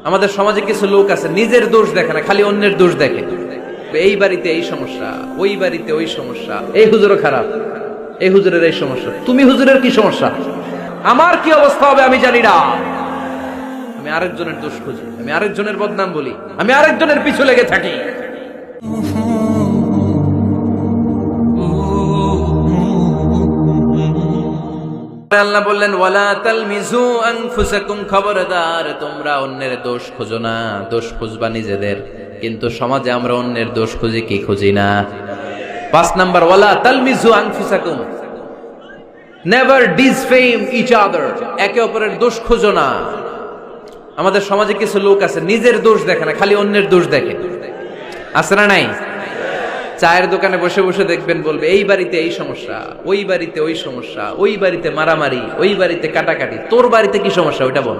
আমাদের সমাজে কিছু লোক আছে নিজের দোষ দেখে না, খালি অন্যের দোষ দেখে। এই বাড়িতে এই সমস্যা, ওই বাড়িতে ওই সমস্যা, এই হুজুরও খারাপ, এই হুজুরের এই সমস্যা। তুমি হুজুরের কি সমস্যা? আমার কি অবস্থা হবে আমি জানি না। আমি আরেকজনের দোষ খুঁজি, আমি আরেকজনের বদনাম বলি, আমি আরেকজনের পিছু লেগে থাকি। আল্লাহ বললেন ওয়ালা তালমিজু আনফুসাকুম, খবরদার তোমরা অন্যের দোষ খোঁজো না, দোষ খুঁজবা নিজেদের। কিন্তু সমাজে আমরা অন্যের দোষ খুঁজি কি খুঁজি না? 5 নাম্বার, ওয়ালা তালমিজু আনফুসাকুম, নেভার ডিসফেম ইচ আদার, একে অপরের দোষ খোঁজো না। আমাদের সমাজে কিছু লোক আছে নিজের দোষ দেখে না, খালি অন্যের দোষ দেখে। আছে না নাই? চায়ের দোকানে বসে বসে দেখবেন বলবে এই বাড়িতে এই সমস্যা, ওই বাড়িতে ওই সমস্যা, ওই বাড়িতে মারামারি, ওই বাড়িতে কাটাকাটি। তোর বাড়িতে কি সমস্যা ওইটা বল,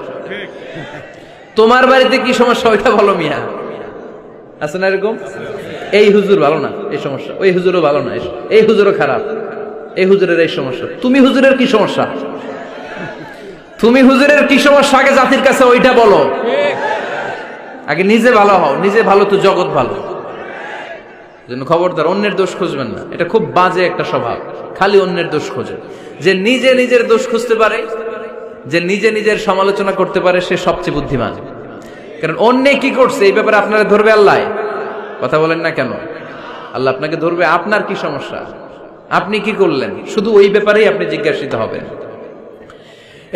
তোমার বাড়িতে কি সমস্যা ওইটা বলো মিয়া। আছে না এরকম? এই হুজুর ভালো না, এই সমস্যা, ওই হুজুরও ভালো না, এই হুজুরও খারাপ, এই হুজুরের এই সমস্যা। তুমি হুজুরের কি সমস্যা? তুমি হুজুরের কি সমস্যা আগে জাতির কাছে ওইটা বলো। আগে নিজে ভালো হও, নিজে ভালো তো জগৎ ভালো। জন্য খবরদার অন্যের দোষ খুঁজবেন না, এটা খুব বাজে একটা স্বভাব। খালি অন্যের দোষ খোঁজে। যে নিজে নিজের দোষ খুঁজতে পারে, যে নিজে নিজের সমালোচনা করতে পারে, সে সবচেয়ে বুদ্ধিমান। কারণ অন্যে কি করছে এই ব্যাপারে আপনারা ধরবে আল্লাহ। কথা বলেন না কেন? আল্লাহ আপনাকে ধরবে আপনার কি সমস্যা, আপনি কি করলেন, শুধু ওই ব্যাপারেই আপনি জিজ্ঞাসিত হবেন।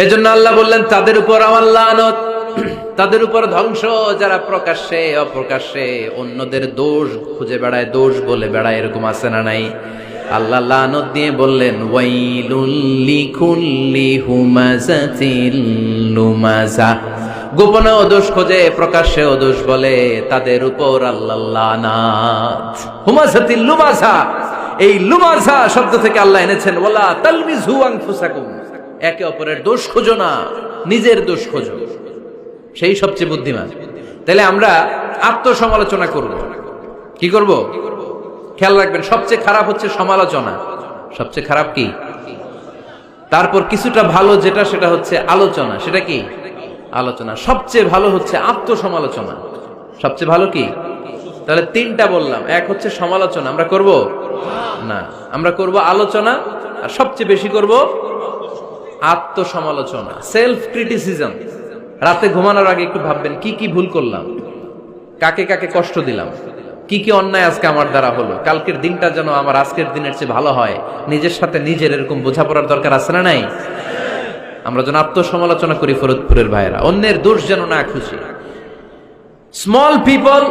এজন্য আল্লাহ বললেন তাদের উপর আমার লানত, তাদের উপর ধ্বংস, যারা প্রকাশ্যে অপ্রকাশ্যে অন্যদের দোষ খুঁজে বেড়ায়, দোষ বলে বেড়ায়। এরকম আছে না নাই? আল্লাহ লানত দিয়ে বললেন ওয়াইলুল লিকুল্লি হুমাযাতিল লুমাযা, গোপনেও দোষ খোঁজে প্রকাশ্যেও দোষ বলে, তাদের উপর আল্লাহ লানাত। হুমাযাতিল লুমাযা, এই লুমাযা শব্দ থেকে আল্লাহ এনেছেন ওয়ালা তালমিজু আনফুসাকুম, একে অপরের দোষ খোঁজো না, নিজের দোষ খোঁজো, সেই সবচেয়ে বুদ্ধিমান। তাহলে আমরা আত্মসমালোচনা করব। কি করব? খেয়াল রাখবেন, সবচেয়ে খারাপ হচ্ছে সমালোচনা। সবচেয়ে খারাপ কি? তারপর কিছুটা ভালো যেটা, সেটা হচ্ছে আলোচনা। সেটা কি? আলোচনা। সবচেয়ে ভালো হচ্ছে আত্মসমালোচনা। সবচেয়ে ভালো কি? তাহলে 3টা বললাম। এক হচ্ছে সমালোচনা, আমরা করব না, আমরা করব আলোচনা, আর সবচেয়ে বেশি করব আত্মসমালোচনা, সেলফ ক্রিটিসিজম। রাতে ঘুমানোর আগে একটু ভাববেন কি কি ভুল করলাম, কাকে কাকে কষ্ট দিলাম, কি কি অন্যায় আজকে আমার দ্বারা হলো, কালকের দিনটা যেন আমার আজকের দিনের চেয়ে ভালো হয়। নিজের সাথে নিজের এরকম বোঝাপড়ার দরকার আছে না নাই? আমরা যেন আত্মসমালোচনা করি ফরিদপুরের ভাইয়েরা, অন্যের দোষ যেন না খুঁজি। Small people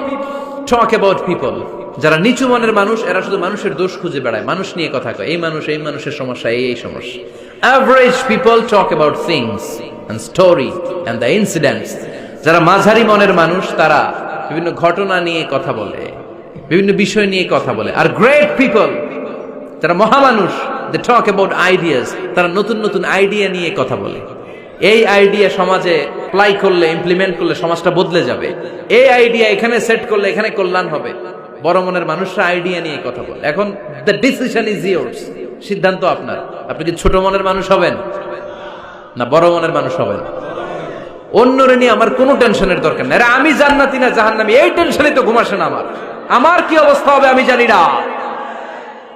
talk about people, যারা নিচু মনের মানুষ এরা শুধু মানুষের দোষ খুঁজে বেড়ায়, মানুষ নিয়ে কথা কয়, এই মানুষ, এই মানুষের সমস্যা, এই সমস্যা। Average people talk about things and story and the incidents. যারা মাঝারি মনের মানুষ তারা বিভিন্ন ঘটনা নিয়ে কথা বলে, বিভিন্ন বিষয় নিয়ে কথা বলে। আর গ্রেট পিপল, যারা মহামানুষ, they talk about ideas, তারা নতুন নতুন আইডিয়া নিয়ে কথা বলে। এই আইডিয়া সমাজে অ্যাপ্লাই করলে, ইমপ্লিমেন্ট করলে সমাজটা বদলে যাবে। এই আইডিয়া এখানে সেট করলে এখানে কল্যাণ হবে। বড় মনের মানুষরা আইডিয়া নিয়ে কথা বলে। এখন দ্য ডিসিশন ইজ ইয়ার্স, সিদ্ধান্ত আপনার। আপনি কি ছোট মনের মানুষ হবেন না বড় মনের মানুষ হবেন? অন্যরে নিয়ে আমার কোনো টেনশনের দরকার নেই। আমি জান্নাতি না জাহান্নামী, এই টেনশনই তো ঘুম আসে না আমার। আমার কি অবস্থা হবে আমি জানি না।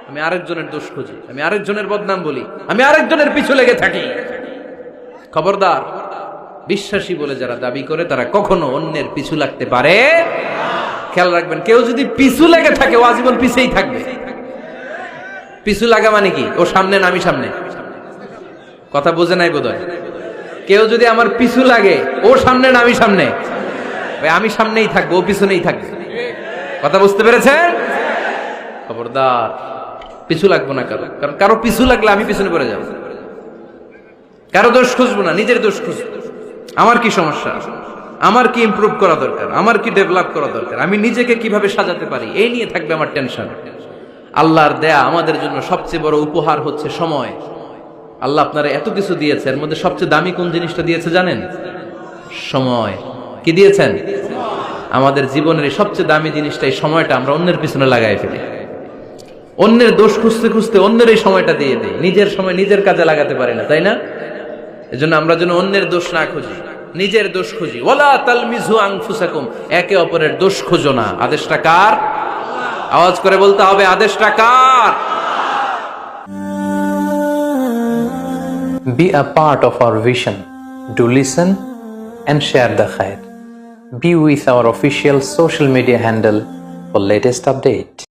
আমি আরেকজনের দোষ খুঁজি, আমি আরেকজনের বদনাম বলি, আমি আরেকজনের পিছু লেগে থাকি। খবরদার, বিশ্বাসী বলে যারা দাবি করে তারা কখনো অন্যের পিছু লাগতে পারে। খেয়াল রাখবেন, কেউ যদি পিছু লেগে থাকে ও আজীবন পিছেই থাকবে। পিছু লাগা মানে কি? ও সামনে না আমি সামনে? কথা বোঝে নাই বোধহয়। কেউ যদি আমার পিছু লাগে, ও সামনে না আমি সামনে? আমি সামনেই থাকবো, ও পিছনেই থাকবে। কথা বুঝতে পেরেছেন? খবরদার, পিছু লাগবো না কারো, কারণ কারো পিছু লাগলে আমি পিছনে পড়ে যাবো। কারো দোষ খুঁজবো না, নিজের দোষ খুঁজবো। আমার কি সমস্যা, আমার কি ইমপ্রুভ করা দরকার, আমার কি ডেভেলপ করা দরকার, আমি নিজেকে কিভাবে সাজাতে পারি, এই নিয়ে থাকবে আমার টেনশন। আল্লাহর দেয়া আমাদের জন্য সবচেয়ে বড় উপহার হচ্ছে সময়। আল্লাহ আপনারা এত কিছু দিয়েছে, এর মধ্যে সবচেয়ে দামি কোন জিনিসটা দিয়েছে জানেন? সময়। কি দিয়েছেন? আমাদের জীবনের এই সবচেয়ে দামি জিনিসটা, এই সময়টা আমরা অন্যের পিছনে লাগাই ফেলি। অন্যের দোষ খুঁজতে খুঁজতে অন্যের এই সময়টা দিয়ে দেয়, নিজের সময় নিজের কাজে লাগাতে পারি না, তাই না? এজন্য আমরা যেন অন্যের দোষ না খুঁজি, নিজের দোষ খুঁজি। ওয়ালা তালমিজু আনফুসাকুম, একে অপরের দোষ খুঁজো না। আদেশটা কার? আওয়াজ করে বলতে হবে, আদেশটা কার? Be a part of our vision. Do listen and share the khair. Be with our official social media handle for latest update.